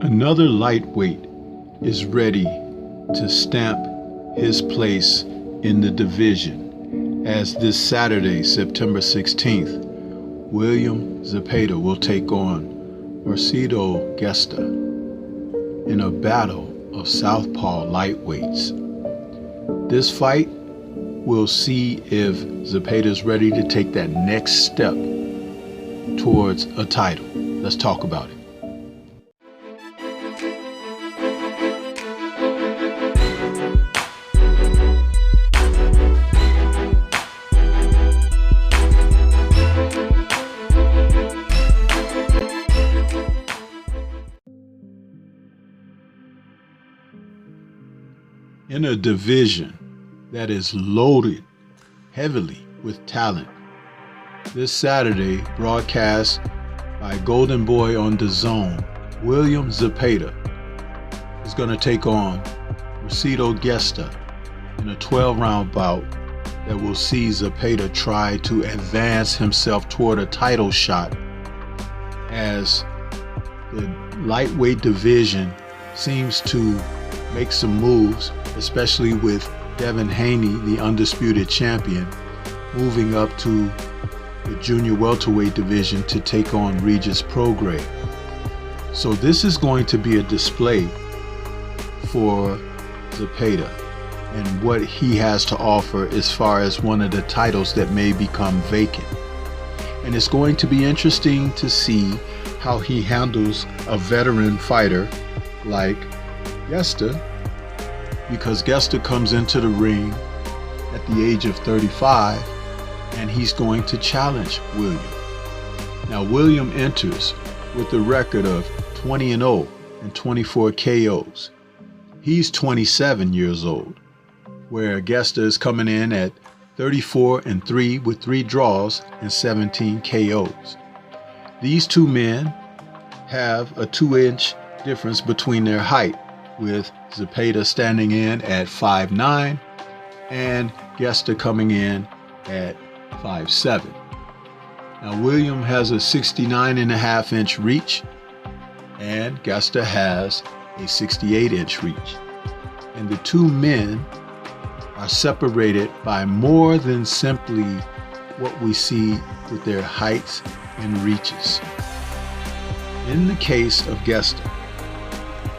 Another lightweight is ready to stamp his place in the division, as this Saturday, September 16th, William Zepeda will take on Gesta in a battle of Southpaw lightweights. This fight will see if Zepeda is ready to take that next step towards a title. Let's talk about it. In a division that is loaded heavily with talent, this Saturday, broadcast by Golden Boy on DAZN, William Zepeda is going to take on Gesta in a 12-round bout that will see Zepeda try to advance himself toward a title shot, as the lightweight division seems to make some moves, especially with Devin Haney, the undisputed champion, moving up to the junior welterweight division to take on Regis Prograis. So this is going to be a display for Zepeda and what he has to offer as far as one of the titles that may become vacant. And it's going to be interesting to see how he handles a veteran fighter like Gesta, because Gesta comes into the ring at the age of 35 and he's going to challenge William. Now William enters with a record of 20-0 and 24 KOs. He's 27 years old, where Gesta is coming in at 34-3 with 3 draws and 17 KOs. These two men have a 2-inch difference between their height, with Zepeda standing in at 5'9" and Gesta coming in at 5'7". Now William has a 69.5-inch reach and Gesta has a 68-inch reach. And the two men are separated by more than simply what we see with their heights and reaches. In the case of Gesta,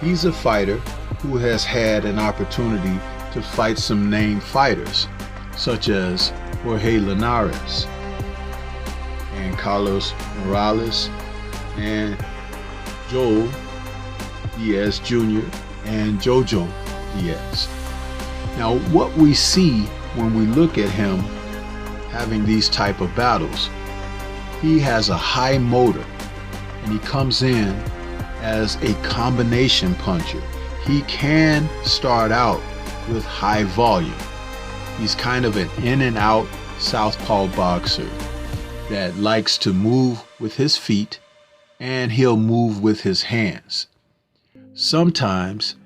he's a fighter who has had an opportunity to fight some named fighters, such as Jorge Linares and Carlos Morales and Joel Diaz Jr. and Jojo Diaz. Now, what we see when we look at him having these type of battles, he has a high motor and he comes in as a combination puncher. He can start out with high volume. He's kind of an in and out southpaw boxer that likes to move with his feet and he'll move with his hands. Sometimes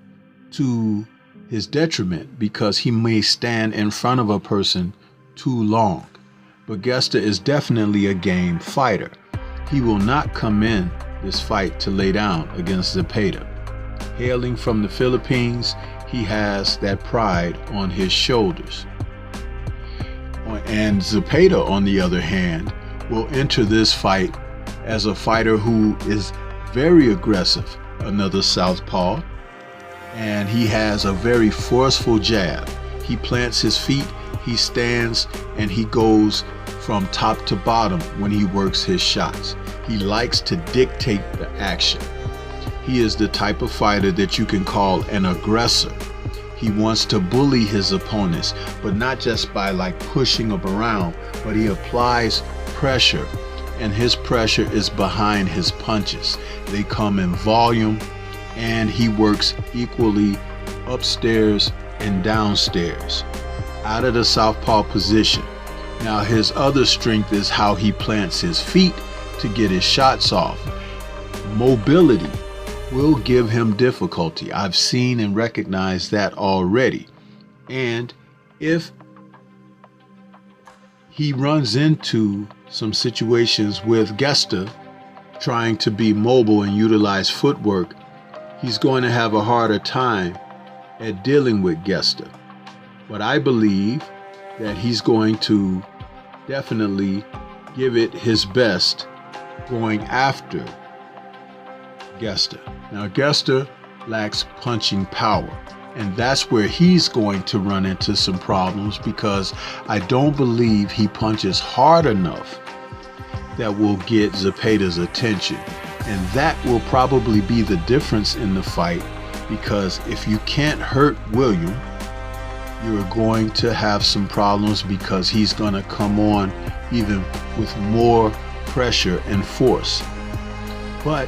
to his detriment, because he may stand in front of a person too long. But Gesta is definitely a game fighter. He will not come in this fight to lay down against Zepeda. Hailing from the Philippines, he has that pride on his shoulders. And Zepeda, on the other hand, will enter this fight as a fighter who is very aggressive, another southpaw, and he has a very forceful jab. He plants his feet, he stands, and he goes from top to bottom when he works his shots. He likes to dictate the action. He is the type of fighter that you can call an aggressor. He wants to bully his opponents, but not just by like pushing them around, but he applies pressure, and his pressure is behind his punches. They come in volume, and he works equally upstairs and downstairs out of the southpaw position. Now his other strength is how he plants his feet to get his shots off. Mobility will give him difficulty. I've seen and recognized that already. And if he runs into some situations with Gesta trying to be mobile and utilize footwork, he's going to have a harder time at dealing with Gesta. But I believe that he's going to definitely give it his best going after Gesta. Now, Gesta lacks punching power, and that's where he's going to run into some problems, because I don't believe he punches hard enough that will get Zepeda's attention. And that will probably be the difference in the fight, because if you can't hurt William, you're going to have some problems, because he's going to come on even with more pressure and force. But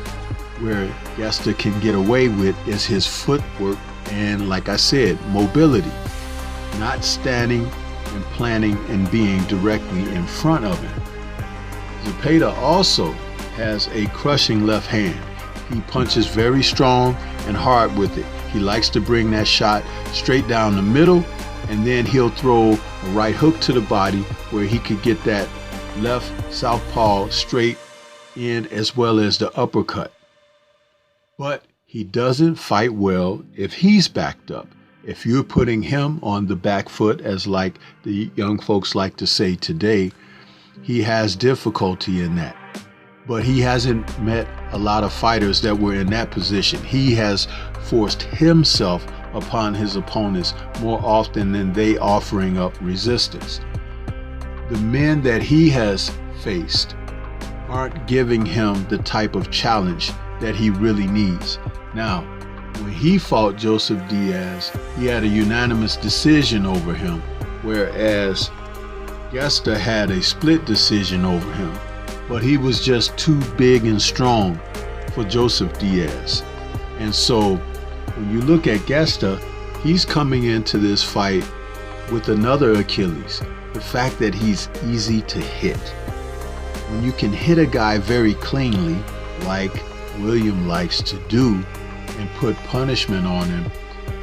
where Gesta can get away with is his footwork and, like I said, mobility, not standing and planning and being directly in front of him. Zepeda also has a crushing left hand. He punches very strong and hard with it. He likes to bring that shot straight down the middle, and then he'll throw a right hook to the body where he could get that left southpaw straight in, as well as the uppercut. But he doesn't fight well if he's backed up. If you're putting him on the back foot, as like the young folks like to say today, he has difficulty in that. But he hasn't met a lot of fighters that were in that position. He has forced himself upon his opponents more often than they offering up resistance. The men that he has faced aren't giving him the type of challenge that he really needs. Now, when he fought Joseph Diaz, he had a unanimous decision over him, whereas Gesta had a split decision over him. But he was just too big and strong for Joseph Diaz. And so when you look at Gesta, he's coming into this fight with another Achilles, the fact that he's easy to hit. When you can hit a guy very cleanly, like William likes to do, and put punishment on him,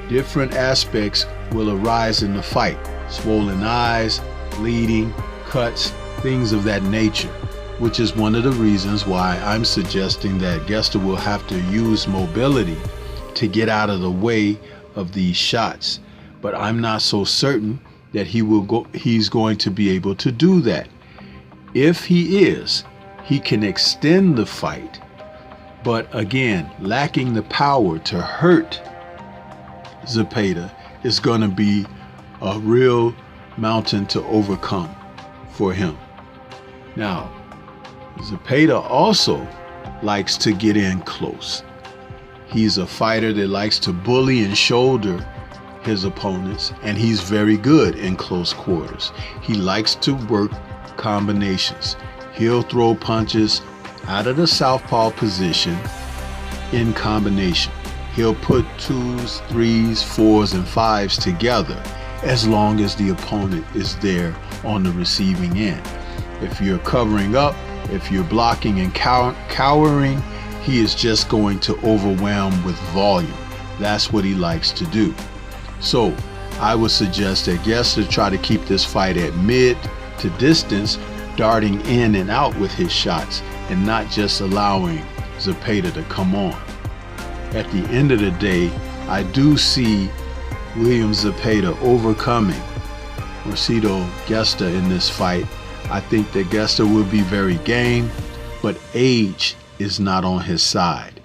different aspects will arise in the fight. Swollen eyes, bleeding, cuts, things of that nature, which is one of the reasons why I'm suggesting that Gesta will have to use mobility to get out of the way of these shots. But I'm not so certain that he's going to be able to do that. If he is, he can extend the fight, but again, lacking the power to hurt Zepeda is going to be a real mountain to overcome for him. Now, Zepeda also likes to get in close. He's a fighter that likes to bully and shoulder his opponents, and he's very good in close quarters. He likes to work combinations. He'll throw punches out of the southpaw position in combination. He'll put 2s, 3s, 4s, and 5s together as long as the opponent is there on the receiving end. If you're covering up, if you're blocking and cowering, he is just going to overwhelm with volume. That's what he likes to do. So I would suggest that Gesta try to keep this fight at mid to distance, darting in and out with his shots and not just allowing Zepeda to come on. At the end of the day, I do see William Zepeda overcoming Marcelo Gesta in this fight. I think that Gesta will be very game, but age is not on his side.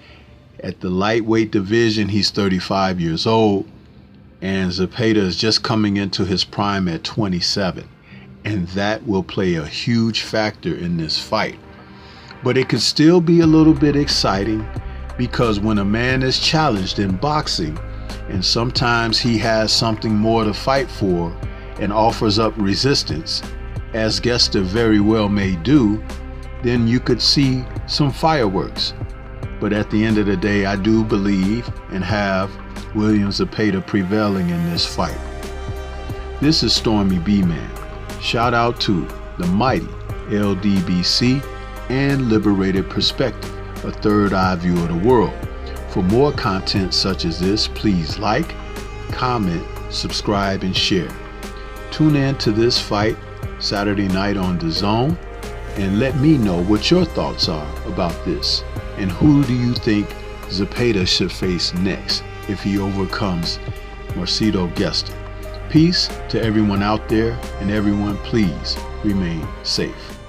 At the lightweight division, he's 35 years old, and Zepeda is just coming into his prime at 27. And that will play a huge factor in this fight. But it could still be a little bit exciting, because when a man is challenged in boxing, and sometimes he has something more to fight for and offers up resistance, as Gesta very well may do, then you could see some fireworks. But at the end of the day, I do believe and have William Zepeda prevailing in this fight. This is Stormy B-Man. Shout out to the mighty LDBC and Liberated Perspective, a third eye view of the world. For more content such as this, please like, comment, subscribe, and share. Tune in to this fight Saturday night on DAZN, and let me know what your thoughts are about this, and who do you think Zepeda should face next if he overcomes Gesta. Peace to everyone out there, and everyone please remain safe.